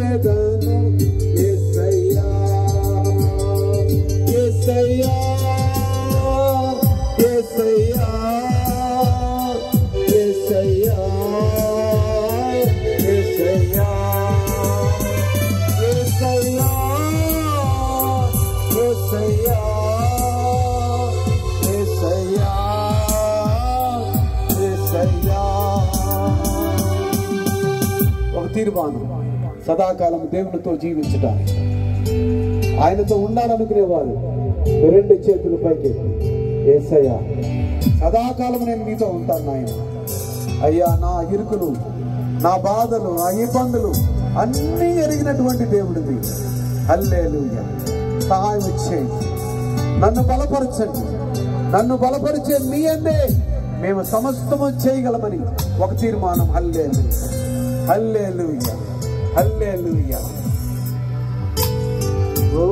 స్తుతించెదను యేసయ్యా యేసయ్యా యేసయ్యా యేసయ్యా యేసయ్యా యేసయ్యా యేసయ్యా యేసయ్యా యేసయ్యా. ఒక తీర్మానం, సదాకాలం దేవునితో జీవించడానికి, ఆయనతో ఉండాలనుకునేవారు రెండు చేతులు పైకి, యేసయ్యా సదాకాలం నేను మీతో ఉంటాను నాయన. అయ్యా నా ఇరుకులు, నా బాధలు, నా ఇబ్బందులు అన్నీ ఎరిగినటువంటి దేవుడివి. హల్లెలూయా. సహాయం చేయండి, నన్ను బలపరచండి. నన్ను బలపరిచే మీ అందే మేము సమస్తము చేయగలమని ఒక తీర్మానం. హల్లెలూయా హల్లెలూయా హల్లెలూయా. ఓ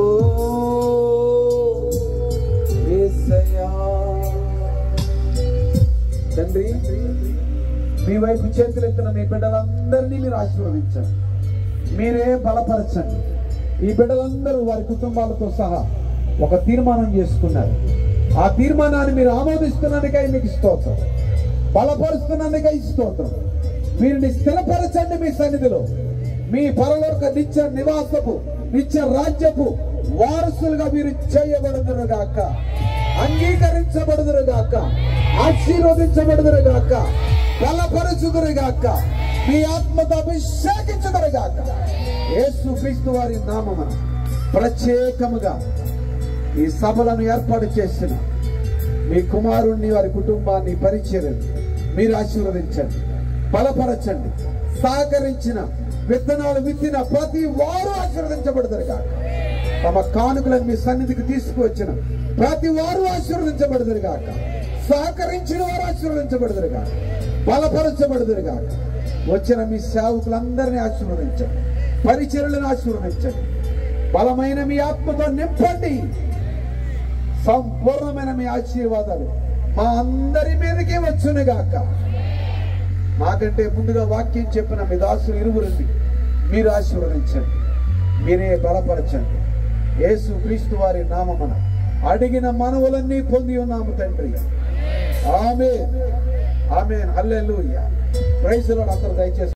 యేసయ్యా. తండ్రి, మీ వైపు చేతులెత్తిన మీ బిడ్డలందరినీ మీరు ఆశీర్వదించండి, మీరే బలపరచండి. ఈ బిడ్డలందరూ వారి కుటుంబాలతో సహా ఒక తీర్మానం చేసుకున్నారు. ఆ తీర్మానాన్ని మీరు ఆమోదిస్తున్నందుకై మీకు స్తోత్రం, బలపరుస్తున్నందుకై స్తోత్రం. వీరిని స్థిరపరచండి మీ సన్నిధిలో. మీ పరలోక నిత్య నివాసపు నిత్య రాజ్యపు వారసులుగా మీరు చేయబడుదురుగాక, అంగీకరించబడుదురుగాక, ఆశీర్వదించబడుదురుగాక, బలపరచుదురుగాక, మీ ఆత్మతో అభిషేకించుదురుగాక. యేసుక్రీస్తు వారి నామమున ప్రత్యేకముగా ఈ సభలను ఏర్పాటు చేసిన మీ కుమారుణ్ణి, వారి కుటుంబాన్ని, పరిచర్యను మీరు ఆశీర్వదించండి, బలపరచండి. సహకరించిన, విత్తనాలు విత్తిన ప్రతి వారు ఆశీర్వదించబడదురుగాక. తమ కానుకలను మీ సన్నిధికి తీసుకువచ్చిన ప్రతి వారు ఆశీర్వదించబడదురుగాక. సహకరించిన వారు ఆశీర్వదించబడదురుగాక, బలపరచబడదురుగాక. వచ్చిన మీ సేవకులందరినీ ఆశీర్వదించండి, పరిచర్యలను ఆశీర్వదించండి. బలమైన మీ ఆత్మతో నింపండి. సంపూర్ణమైన మీ ఆశీర్వాదాలు మా అందరి మీదకి వచ్చునుగాక. మాకంటే ముందుగా వాక్యం చెప్పిన మీ దాసులు ఇరువురిని మీరు ఆశీర్వదించండి, మీరే బలపరచండి. యేసుక్రీస్తు వారి నామమున అడిగిన మనవులన్నీ పొంది ఉన్నాము తండ్రి. ఆమేన్ ఆమేన్. హల్లెలూయా. Praise the Lord. అందరూ దయచేసి